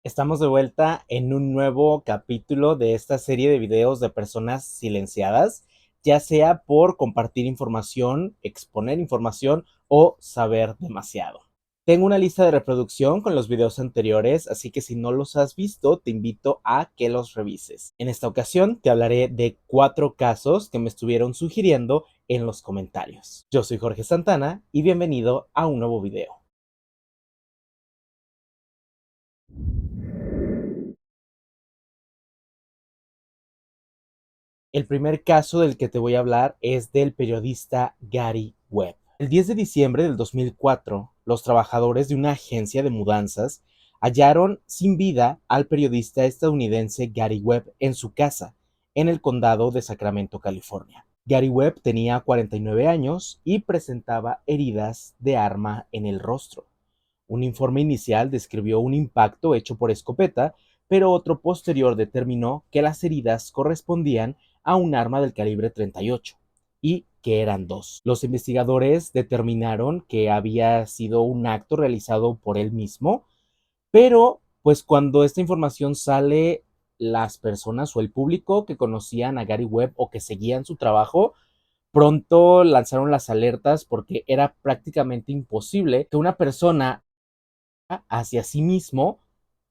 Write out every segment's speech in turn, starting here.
Estamos de vuelta en un nuevo capítulo de esta serie de videos de personas silenciadas, ya sea por compartir información, exponer información o saber demasiado. Tengo una lista de reproducción con los videos anteriores, así que si no los has visto, te invito a que los revises. En esta ocasión te hablaré de 4 casos que me estuvieron sugiriendo en los comentarios. Yo soy Jorge Santana y bienvenido a un nuevo video. El primer caso del que te voy a hablar es del periodista Gary Webb. El 10 de diciembre del 2004, los trabajadores de una agencia de mudanzas hallaron sin vida al periodista estadounidense Gary Webb en su casa, en el condado de Sacramento, California. Gary Webb tenía 49 años y presentaba heridas de arma en el rostro. Un informe inicial describió un impacto hecho por escopeta, pero otro posterior determinó que las heridas correspondían a un arma del calibre 38 y que eran dos. Los investigadores determinaron que había sido un acto realizado por él mismo, pero pues cuando esta información sale, las personas o el público que conocían a Gary Webb o que seguían su trabajo pronto lanzaron las alertas porque era prácticamente imposible que una persona hacia sí mismo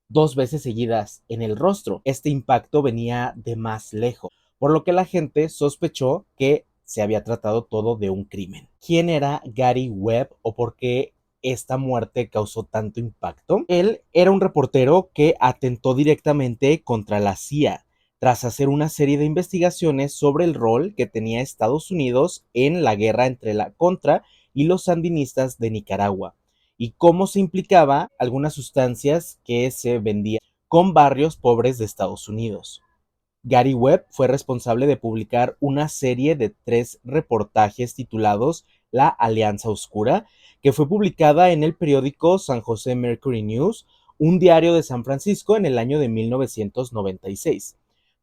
2 veces seguidas en el rostro. Este impacto venía de más lejos, por lo que la gente sospechó que se había tratado todo de un crimen. ¿Quién era Gary Webb o por qué esta muerte causó tanto impacto? Él era un reportero que atentó directamente contra la CIA tras hacer una serie de investigaciones sobre el rol que tenía Estados Unidos en la guerra entre la Contra y los sandinistas de Nicaragua y cómo se implicaba algunas sustancias que se vendían con barrios pobres de Estados Unidos. Gary Webb fue responsable de publicar una serie de 3 reportajes titulados La Alianza Oscura, que fue publicada en el periódico San Jose Mercury News, un diario de San Francisco en el año de 1996.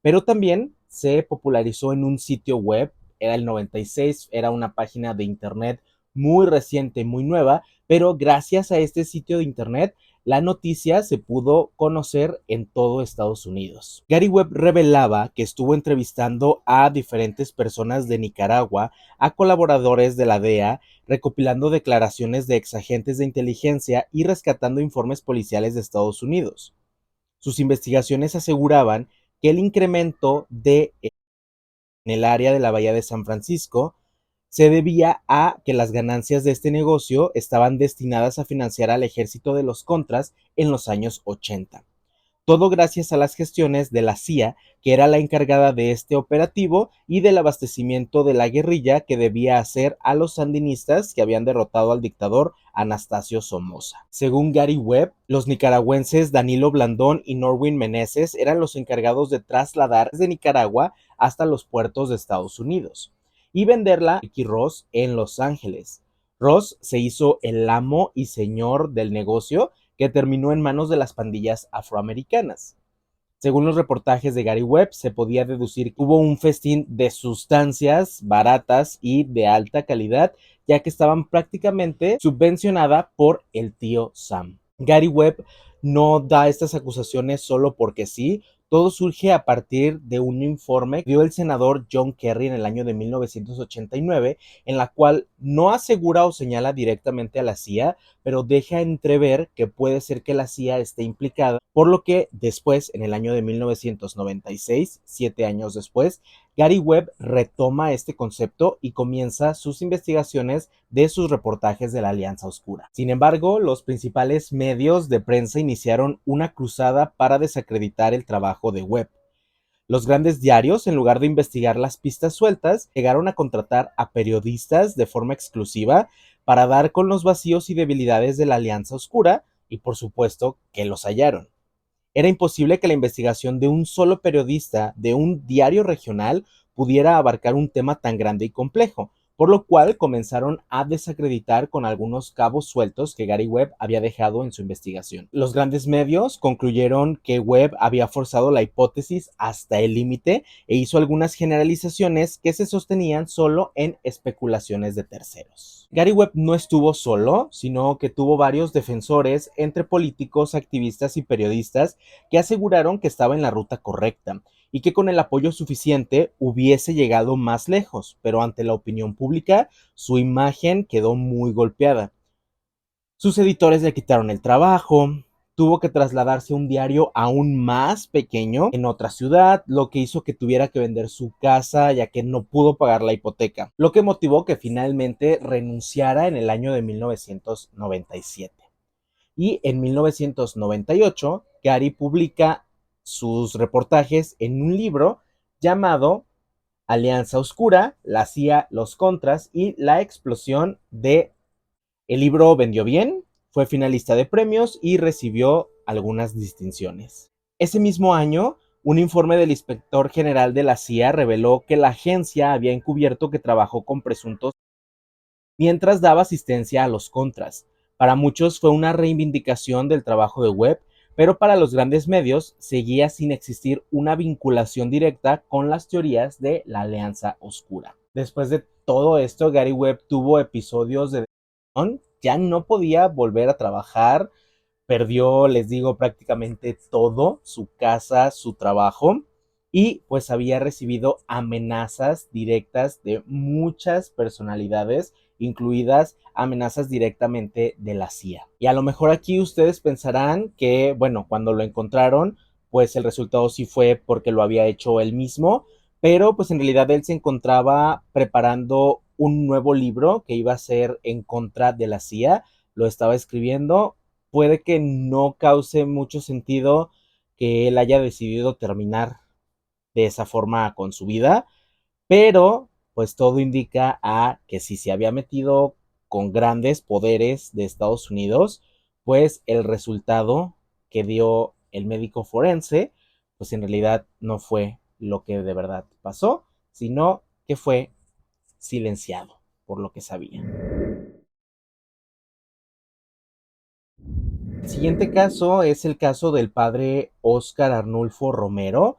Pero también se popularizó en un sitio web, era el 96, era una página de internet muy reciente, muy nueva, pero gracias a este sitio de internet la noticia se pudo conocer en todo Estados Unidos. Gary Webb revelaba que estuvo entrevistando a diferentes personas de Nicaragua, a colaboradores de la DEA, recopilando declaraciones de exagentes de inteligencia y rescatando informes policiales de Estados Unidos. Sus investigaciones aseguraban que el incremento en el área de la Bahía de San Francisco se debía a que las ganancias de este negocio estaban destinadas a financiar al ejército de los Contras en los años 80. Todo gracias a las gestiones de la CIA, que era la encargada de este operativo y del abastecimiento de la guerrilla que debía hacer a los sandinistas que habían derrotado al dictador Anastasio Somoza. Según Gary Webb, los nicaragüenses Danilo Blandón y Norwin Meneses eran los encargados de trasladar desde Nicaragua hasta los puertos de Estados Unidos y venderla a Ricky Ross en Los Ángeles. Ross se hizo el amo y señor del negocio que terminó en manos de las pandillas afroamericanas. Según los reportajes de Gary Webb, se podía deducir que hubo un festín de sustancias baratas y de alta calidad, ya que estaban prácticamente subvencionadas por el tío Sam. Gary Webb no da estas acusaciones solo porque sí. Todo surge a partir de un informe que dio el senador John Kerry en el año de 1989, en la cual no asegura o señala directamente a la CIA, pero deja entrever que puede ser que la CIA esté implicada, por lo que después, en el año de 1996, 7 años después, Gary Webb retoma este concepto y comienza sus investigaciones de sus reportajes de la Alianza Oscura. Sin embargo, los principales medios de prensa iniciaron una cruzada para desacreditar el trabajo de Webb. Los grandes diarios, en lugar de investigar las pistas sueltas, llegaron a contratar a periodistas de forma exclusiva para dar con los vacíos y debilidades de la Alianza Oscura, y por supuesto que los hallaron. Era imposible que la investigación de un solo periodista de un diario regional pudiera abarcar un tema tan grande y complejo, por lo cual comenzaron a desacreditar con algunos cabos sueltos que Gary Webb había dejado en su investigación. Los grandes medios concluyeron que Webb había forzado la hipótesis hasta el límite e hizo algunas generalizaciones que se sostenían solo en especulaciones de terceros. Gary Webb no estuvo solo, sino que tuvo varios defensores entre políticos, activistas y periodistas que aseguraron que estaba en la ruta correcta y que con el apoyo suficiente hubiese llegado más lejos, pero ante la opinión pública su imagen quedó muy golpeada. Sus editores le quitaron el trabajo, tuvo que trasladarse a un diario aún más pequeño en otra ciudad, lo que hizo que tuviera que vender su casa ya que no pudo pagar la hipoteca, lo que motivó que finalmente renunciara en el año de 1997. Y en 1998, Gary publica sus reportajes en un libro llamado Alianza Oscura, la CIA, los Contras y la explosión de... El libro vendió bien, fue finalista de premios y recibió algunas distinciones. Ese mismo año, un informe del inspector general de la CIA reveló que la agencia había encubierto que trabajó con presuntos mientras daba asistencia a los contras. Para muchos fue una reivindicación del trabajo de Webb, pero para los grandes medios seguía sin existir una vinculación directa con las teorías de la Alianza Oscura. Después de todo esto, Gary Webb tuvo episodios de depresión, ya no podía volver a trabajar, perdió, les digo, prácticamente todo, su casa, su trabajo, y pues había recibido amenazas directas de muchas personalidades, incluidas amenazas directamente de la CIA. Y a lo mejor aquí ustedes pensarán que, bueno, cuando lo encontraron, pues el resultado sí fue porque lo había hecho él mismo, pero pues en realidad él se encontraba preparando un nuevo libro que iba a ser en contra de la CIA, lo estaba escribiendo. Puede que no cause mucho sentido que él haya decidido terminar de esa forma con su vida, pero pues todo indica a que si se había metido con grandes poderes de Estados Unidos, pues el resultado que dio el médico forense, pues en realidad no fue lo que de verdad pasó, sino que fue silenciado por lo que sabía. El siguiente caso es el caso del padre Óscar Arnulfo Romero,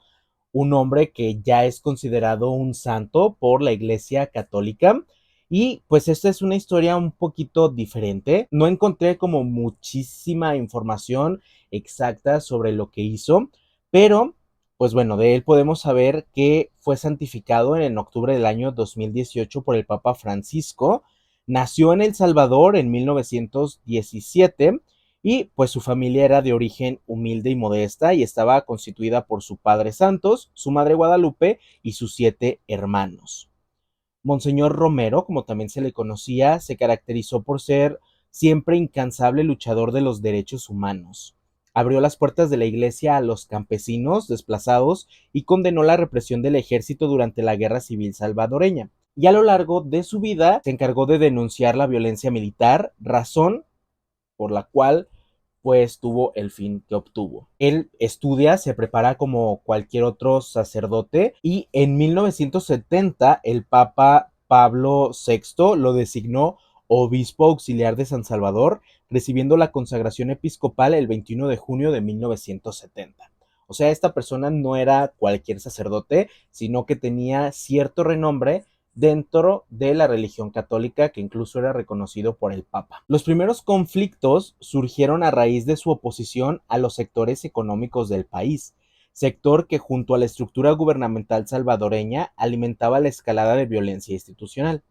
un hombre que ya es considerado un santo por la Iglesia Católica. Y pues esta es una historia un poquito diferente. No encontré como muchísima información exacta sobre lo que hizo, pero pues bueno, de él podemos saber que fue santificado en octubre del año 2018 por el Papa Francisco. Nació en El Salvador en 1917 y pues su familia era de origen humilde y modesta y estaba constituida por su padre Santos, su madre Guadalupe y sus 7 hermanos. Monseñor Romero, como también se le conocía, se caracterizó por ser siempre incansable luchador de los derechos humanos. Abrió las puertas de la iglesia a los campesinos desplazados y condenó la represión del ejército durante la Guerra Civil salvadoreña. Y a lo largo de su vida se encargó de denunciar la violencia militar, razón por la cual pues tuvo el fin que obtuvo. Él estudia, se prepara como cualquier otro sacerdote y en 1970 el Papa Pablo VI lo designó obispo auxiliar de San Salvador, recibiendo la consagración episcopal el 21 de junio de 1970. O sea, esta persona no era cualquier sacerdote, sino que tenía cierto renombre dentro de la religión católica, que incluso era reconocido por el Papa. Los primeros conflictos surgieron a raíz de su oposición a los sectores económicos del país, sector que junto a la estructura gubernamental salvadoreña alimentaba la escalada de violencia institucional.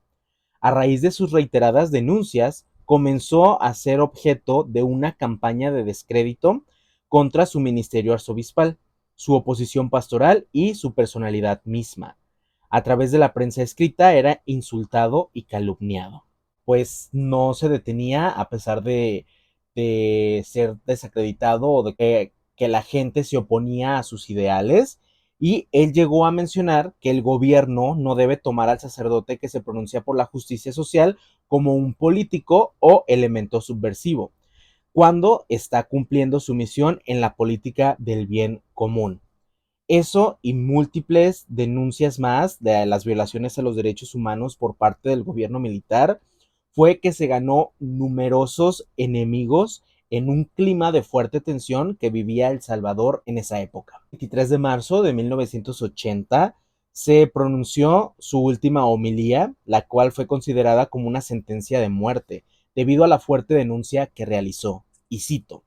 A raíz de sus reiteradas denuncias, comenzó a ser objeto de una campaña de descrédito contra su ministerio arzobispal, su oposición pastoral y su personalidad misma. A través de la prensa escrita era insultado y calumniado. Pues no se detenía a pesar de ser desacreditado o de que la gente se oponía a sus ideales, y él llegó a mencionar que el gobierno no debe tomar al sacerdote que se pronuncia por la justicia social como un político o elemento subversivo, cuando está cumpliendo su misión en la política del bien común. Eso y múltiples denuncias más de las violaciones a los derechos humanos por parte del gobierno militar fue que se ganó numerosos enemigos en un clima de fuerte tensión que vivía El Salvador en esa época. El 23 de marzo de 1980 se pronunció su última homilía, la cual fue considerada como una sentencia de muerte, debido a la fuerte denuncia que realizó. Y cito: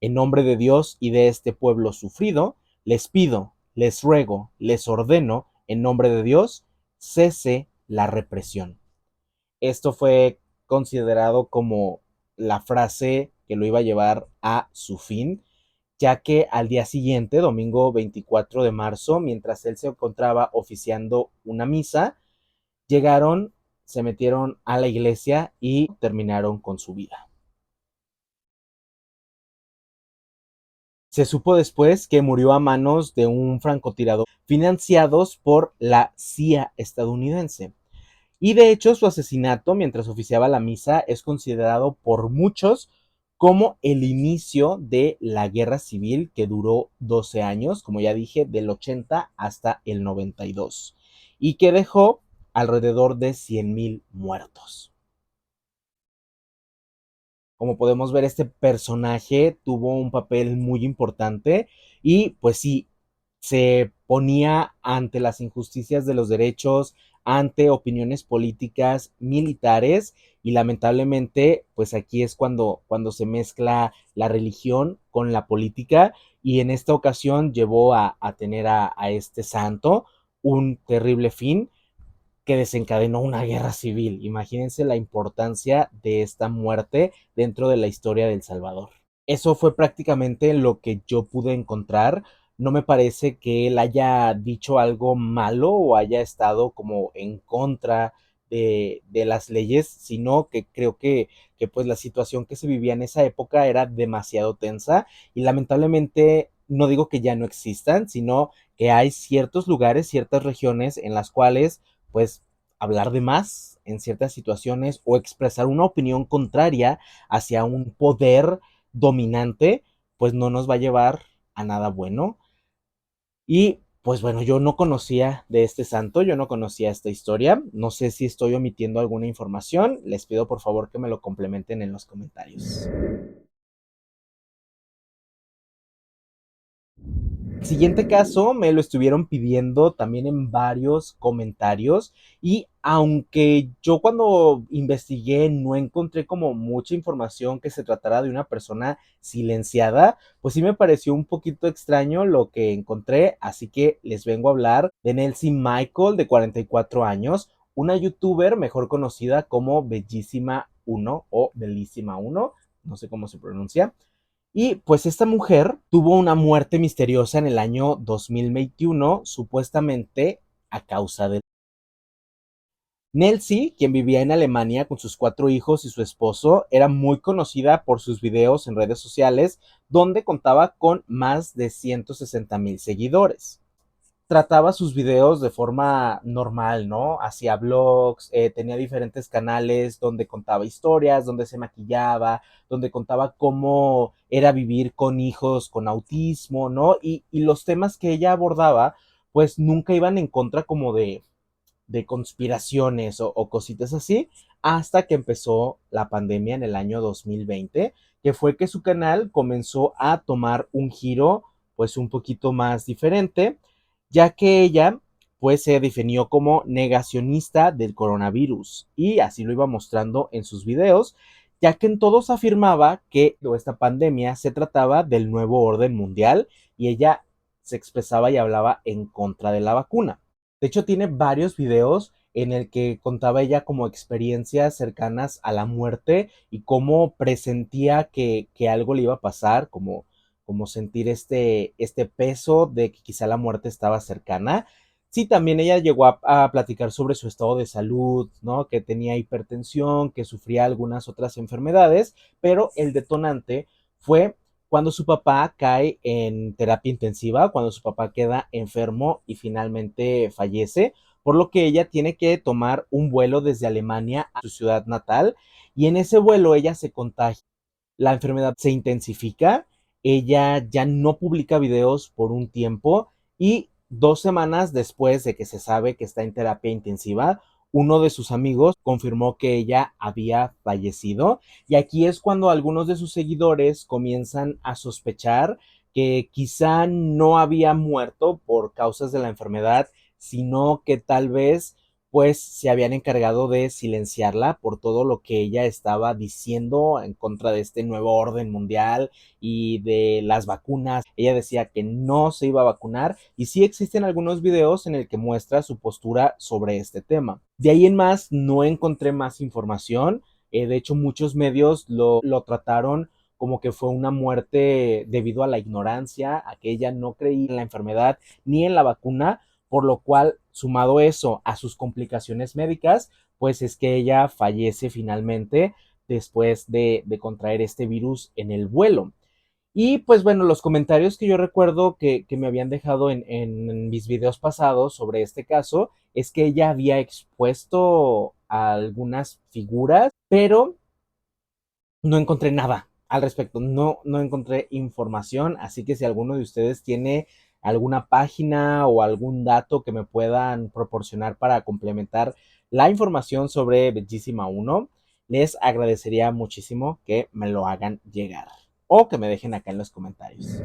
en nombre de Dios y de este pueblo sufrido, les pido, les ruego, les ordeno, en nombre de Dios, cese la represión. Esto fue considerado como la frase que lo iba a llevar a su fin, ya que al día siguiente, domingo 24 de marzo, mientras él se encontraba oficiando una misa, llegaron, se metieron a la iglesia y terminaron con su vida. Se supo después que murió a manos de un francotirador financiados por la CIA estadounidense. Y de hecho su asesinato mientras oficiaba la misa es considerado por muchos como el inicio de la guerra civil que duró 12 años, como ya dije, del 80 hasta el 92, y que dejó alrededor de 100,000 muertos. Como podemos ver, este personaje tuvo un papel muy importante y pues sí, se ponía ante las injusticias de los derechos, ante opiniones políticas, militares y lamentablemente pues aquí es cuando se mezcla la religión con la política y en esta ocasión llevó a tener a este santo un terrible fin que desencadenó una guerra civil. Imagínense la importancia de esta muerte dentro de la historia de El Salvador. Eso fue prácticamente lo que yo pude encontrar. No me parece que él haya dicho algo malo o haya estado como en contra de las leyes, sino que creo que pues la situación que se vivía en esa época era demasiado tensa y lamentablemente no digo que ya no existan, sino que hay ciertos lugares, ciertas regiones en las cuales pues hablar de más en ciertas situaciones o expresar una opinión contraria hacia un poder dominante, pues no nos va a llevar a nada bueno. Y pues bueno, yo no conocía de este santo, yo no conocía esta historia, no sé si estoy omitiendo alguna información, les pido por favor que me lo complementen en los comentarios. El siguiente caso me lo estuvieron pidiendo también en varios comentarios y aunque yo cuando investigué no encontré como mucha información que se tratara de una persona silenciada, pues sí me pareció un poquito extraño lo que encontré, así que les vengo a hablar de Nelsie Michael de 44 años, una youtuber mejor conocida como Bellísima 1 o Bellísima 1, no sé cómo se pronuncia. Y pues esta mujer tuvo una muerte misteriosa en el año 2021, supuestamente a causa de... Nelsie, quien vivía en Alemania con sus 4 hijos y su esposo, era muy conocida por sus videos en redes sociales, donde contaba con más de 160,000 seguidores. Trataba sus videos de forma normal, ¿no? Hacía vlogs, tenía diferentes canales donde contaba historias, donde se maquillaba, donde contaba cómo era vivir con hijos con autismo, ¿no? Y los temas que ella abordaba, pues nunca iban en contra como de conspiraciones o cositas así, hasta que empezó la pandemia en el año 2020, que fue que su canal comenzó a tomar un giro pues un poquito más diferente, ya que ella pues se definió como negacionista del coronavirus y así lo iba mostrando en sus videos, ya que en todos afirmaba que esta pandemia se trataba del nuevo orden mundial y ella se expresaba y hablaba en contra de la vacuna. De hecho, tiene varios videos en el que contaba ella como experiencias cercanas a la muerte y cómo presentía que algo le iba a pasar, como sentir este peso de que quizá la muerte estaba cercana. Sí, también ella llegó a platicar sobre su estado de salud, ¿no? Que tenía hipertensión, que sufría algunas otras enfermedades, pero el detonante fue cuando su papá cae en terapia intensiva, cuando su papá queda enfermo y finalmente fallece, por lo que ella tiene que tomar un vuelo desde Alemania a su ciudad natal y en ese vuelo ella se contagia. La enfermedad se intensifica, ella ya no publica videos por un tiempo y 2 semanas después de que se sabe que está en terapia intensiva, uno de sus amigos confirmó que ella había fallecido y aquí es cuando algunos de sus seguidores comienzan a sospechar que quizá no había muerto por causas de la enfermedad, sino que tal vez pues se habían encargado de silenciarla por todo lo que ella estaba diciendo en contra de este nuevo orden mundial y de las vacunas. Ella decía que no se iba a vacunar y sí existen algunos videos en el que muestra su postura sobre este tema. De ahí en más no encontré más información. De hecho, muchos medios lo trataron como que fue una muerte debido a la ignorancia, a que ella no creía en la enfermedad ni en la vacuna, por lo cual, sumado eso a sus complicaciones médicas, pues es que ella fallece finalmente después de contraer este virus en el vuelo. Y pues bueno, los comentarios que yo recuerdo que me habían dejado en mis videos pasados sobre este caso es que ella había expuesto a algunas figuras, pero no encontré nada al respecto, no encontré información, así que si alguno de ustedes tiene alguna página o algún dato que me puedan proporcionar para complementar la información sobre Bellísima 1, les agradecería muchísimo que me lo hagan llegar o que me dejen acá en los comentarios.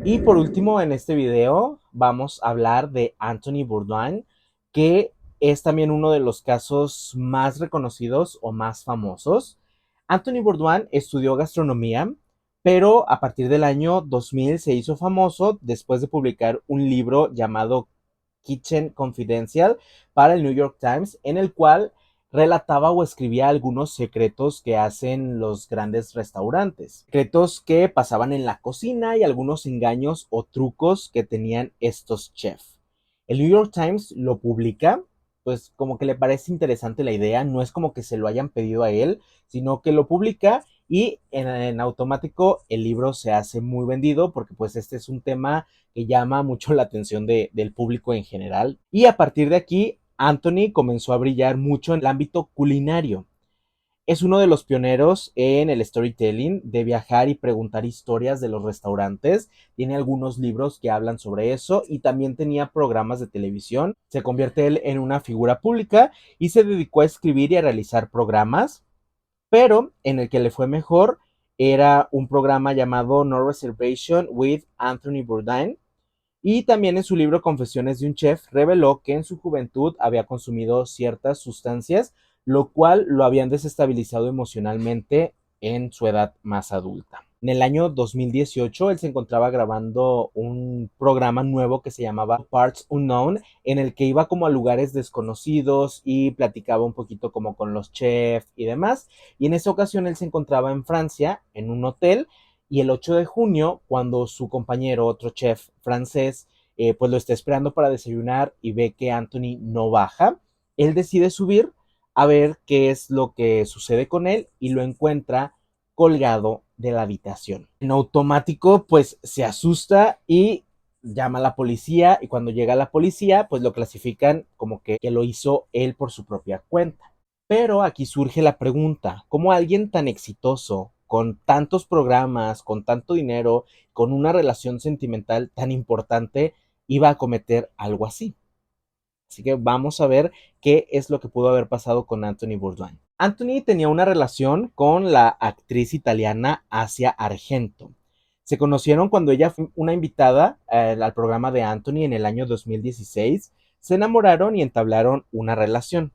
Y por último, en este video vamos a hablar de Anthony Bourdain, que es también uno de los casos más reconocidos o más famosos. Anthony Bourdain estudió gastronomía, pero a partir del año 2000 se hizo famoso después de publicar un libro llamado Kitchen Confidential para el New York Times, en el cual relataba o escribía algunos secretos que hacen los grandes restaurantes, secretos que pasaban en la cocina y algunos engaños o trucos que tenían estos chefs. El New York Times lo publica, pues como que le parece interesante la idea, no es como que se lo hayan pedido a él, sino que lo publica y en automático el libro se hace muy vendido porque pues este es un tema que llama mucho la atención del público en general. Y a partir de aquí, Anthony comenzó a brillar mucho en el ámbito culinario. Es uno de los pioneros en el storytelling, de viajar y preguntar historias de los restaurantes. Tiene algunos libros que hablan sobre eso y también tenía programas de televisión. Se convierte él en una figura pública y se dedicó a escribir y a realizar programas, pero en el que le fue mejor era un programa llamado No Reservation with Anthony Bourdain, y también en su libro Confesiones de un Chef reveló que en su juventud había consumido ciertas sustancias, lo cual lo habían desestabilizado emocionalmente en su edad más adulta. En el año 2018 él se encontraba grabando un programa nuevo que se llamaba Parts Unknown, en el que iba como a lugares desconocidos y platicaba un poquito como con los chefs y demás. Y en esa ocasión él se encontraba en Francia, en un hotel, y el 8 de junio, cuando su compañero, otro chef francés, pues lo está esperando para desayunar y ve que Anthony no baja, él decide subir a ver qué es lo que sucede con él y lo encuentra colgado de la habitación. En automático, pues se asusta y llama a la policía, y cuando llega la policía, pues lo clasifican como que lo hizo él por su propia cuenta. Pero aquí surge la pregunta, ¿cómo alguien tan exitoso, con tantos programas, con tanto dinero, con una relación sentimental tan importante, iba a cometer algo así? Así que vamos a ver qué es lo que pudo haber pasado con Anthony Bourdain. Anthony tenía una relación con la actriz italiana Asia Argento. Se conocieron cuando ella fue una invitada al programa de Anthony en el año 2016. Se enamoraron y entablaron una relación.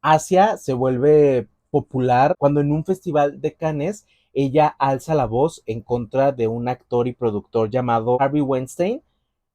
Asia se vuelve popular cuando en un festival de Cannes ella alza la voz en contra de un actor y productor llamado Harvey Weinstein,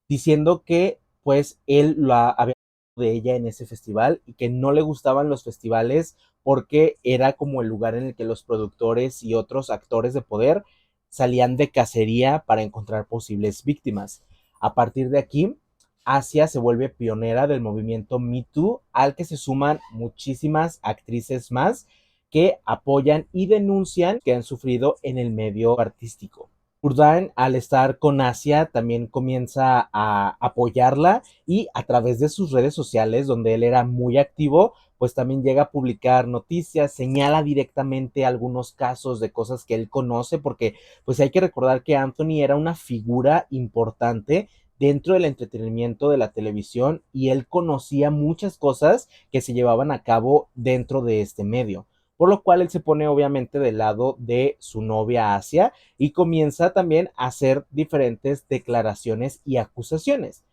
diciendo que pues él la había de ella en ese festival y que no le gustaban los festivales porque era como el lugar en el que los productores y otros actores de poder salían de cacería para encontrar posibles víctimas. A partir de aquí, Asia se vuelve pionera del movimiento Me Too, al que se suman muchísimas actrices más que apoyan y denuncian que han sufrido en el medio artístico. Bourdain, al estar con Asia, también comienza a apoyarla y a través de sus redes sociales, donde él era muy activo, pues también llega a publicar noticias, señala directamente algunos casos de cosas que él conoce, porque pues hay que recordar que Anthony era una figura importante dentro del entretenimiento de la televisión y él conocía muchas cosas que se llevaban a cabo dentro de este medio. por lo cual él se pone obviamente del lado de su novia Asia y comienza también a hacer diferentes declaraciones y acusaciones.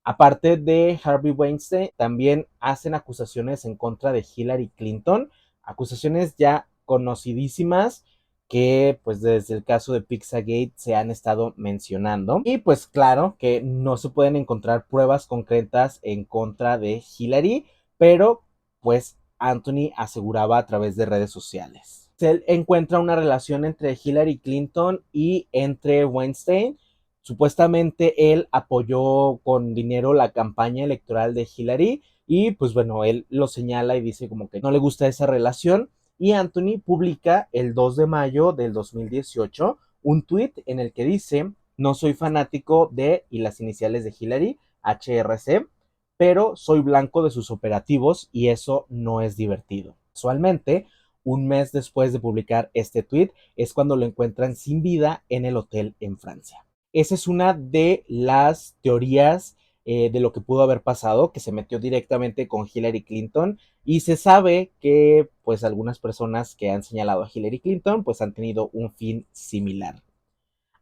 Aparte de Harvey Weinstein, también hacen acusaciones en contra de Hillary Clinton, acusaciones ya conocidísimas que pues desde el caso de Pizzagate se han estado mencionando. Y pues claro que no se pueden encontrar pruebas concretas en contra de Hillary, pero pues Anthony aseguraba a través de redes sociales. Él encuentra una relación entre Hillary Clinton y entre Weinstein. Supuestamente él apoyó con dinero la campaña electoral de Hillary y pues bueno, él lo señala y dice como que no le gusta esa relación y Anthony publica el 2 de mayo del 2018 un tweet en el que dice: no soy fanático de y las iniciales de Hillary, HRC, pero soy blanco de sus operativos y eso no es divertido. Casualmente, un mes después de publicar este tweet es cuando lo encuentran sin vida en el hotel en Francia. Esa es una de las teorías de lo que pudo haber pasado, que se metió directamente con Hillary Clinton y se sabe que pues algunas personas que han señalado a Hillary Clinton pues han tenido un fin similar.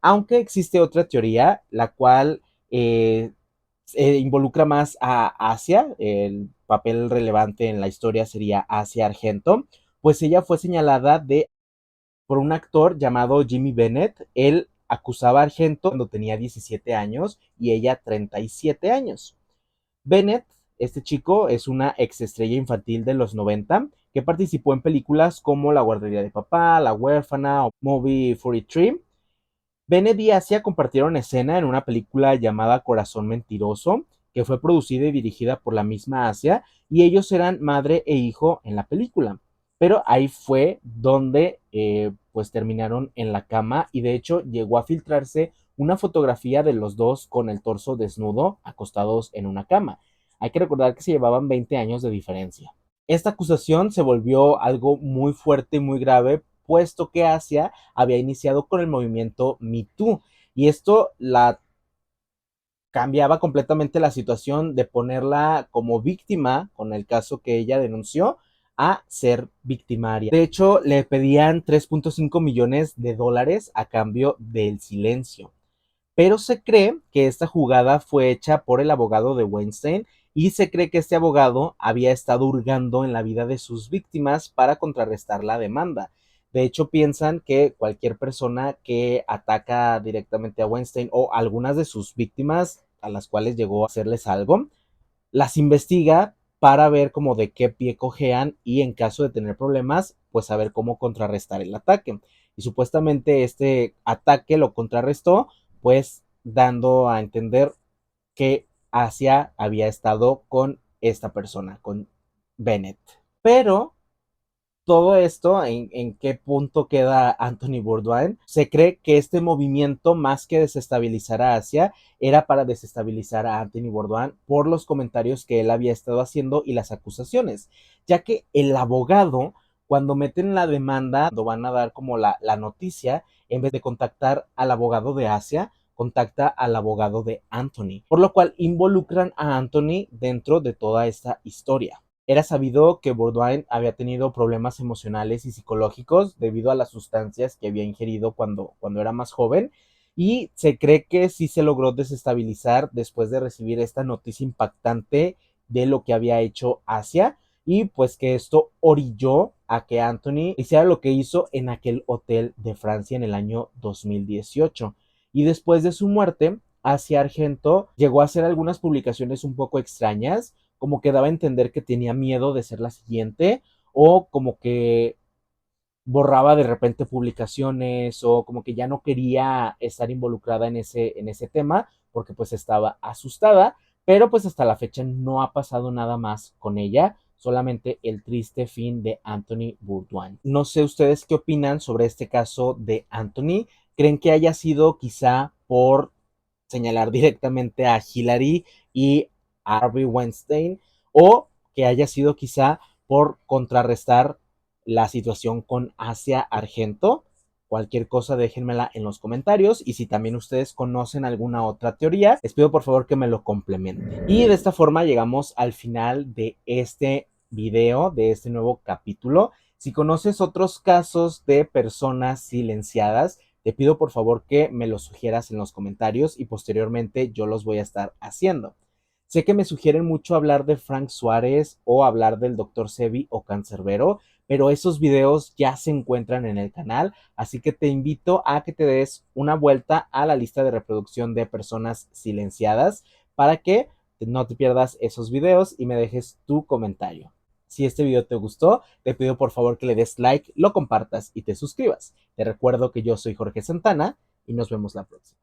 Aunque existe otra teoría, la cual involucra más a Asia, el papel relevante en la historia sería Asia Argento, pues ella fue señalada de por un actor llamado Jimmy Bennett. Él acusaba a Argento cuando tenía 17 años y ella 37 años. Bennett, este chico, es una exestrella infantil de los 90 que participó en películas como La guardería de papá, La huérfana o Movie 43. Bennett y Asia compartieron escena en una película llamada Corazón Mentiroso, que fue producida y dirigida por la misma Asia, y ellos eran madre e hijo en la película. Pero ahí fue donde pues terminaron en la cama y de hecho llegó a filtrarse una fotografía de los dos con el torso desnudo acostados en una cama. Hay que recordar que se llevaban 20 años de diferencia. Esta acusación se volvió algo muy fuerte y muy grave, puesto que Asia había iniciado con el movimiento Me Too, y esto la cambiaba completamente la situación de ponerla como víctima con el caso que ella denunció a ser victimaria. De hecho, le pedían 3.5 millones de dólares a cambio del silencio. Pero se cree que esta jugada fue hecha por el abogado de Weinstein y se cree que este abogado había estado hurgando en la vida de sus víctimas para contrarrestar la demanda. De hecho, piensan que cualquier persona que ataca directamente a Weinstein o algunas de sus víctimas a las cuales llegó a hacerles algo, las investiga para ver como de qué pie cojean y en caso de tener problemas, pues saber cómo contrarrestar el ataque. Y supuestamente este ataque lo contrarrestó, pues dando a entender que Asia había estado con esta persona, con Bennett. Pero todo esto, ¿en qué punto queda Anthony Bourdain? Se cree que este movimiento, más que desestabilizar a Asia, era para desestabilizar a Anthony Bourdain por los comentarios que él había estado haciendo y las acusaciones, ya que el abogado, cuando meten la demanda, cuando van a dar como la noticia, en vez de contactar al abogado de Asia, contacta al abogado de Anthony, por lo cual involucran a Anthony dentro de toda esta historia. Era sabido que Bourdain había tenido problemas emocionales y psicológicos debido a las sustancias que había ingerido cuando era más joven y se cree que sí se logró desestabilizar después de recibir esta noticia impactante de lo que había hecho Asia y pues que esto orilló a que Anthony hiciera lo que hizo en aquel hotel de Francia en el año 2018. Y después de su muerte, Asia Argento llegó a hacer algunas publicaciones un poco extrañas, como que daba a entender que tenía miedo de ser la siguiente o como que borraba de repente publicaciones o como que ya no quería estar involucrada en ese tema porque pues estaba asustada, pero pues hasta la fecha no ha pasado nada más con ella, solamente el triste fin de Anthony Bourdain. No sé ustedes qué opinan sobre este caso de Anthony. ¿Creen que haya sido quizá por señalar directamente a Hillary y a Harvey Weinstein o que haya sido quizá por contrarrestar la situación con Asia Argento? Cualquier cosa déjenmela en los comentarios y si también ustedes conocen alguna otra teoría, les pido por favor que me lo complementen. Y de esta forma llegamos al final de este video, de este nuevo capítulo. Si conoces otros casos de personas silenciadas, te pido por favor que me los sugieras en los comentarios y posteriormente yo los voy a estar haciendo. Sé que me sugieren mucho hablar de Frank Suárez o hablar del Dr. Sebi o Cancerbero, pero esos videos ya se encuentran en el canal, así que te invito a que te des una vuelta a la lista de reproducción de personas silenciadas para que no te pierdas esos videos y me dejes tu comentario. Si este video te gustó, te pido por favor que le des like, lo compartas y te suscribas. Te recuerdo que yo soy Jorge Santana y nos vemos la próxima.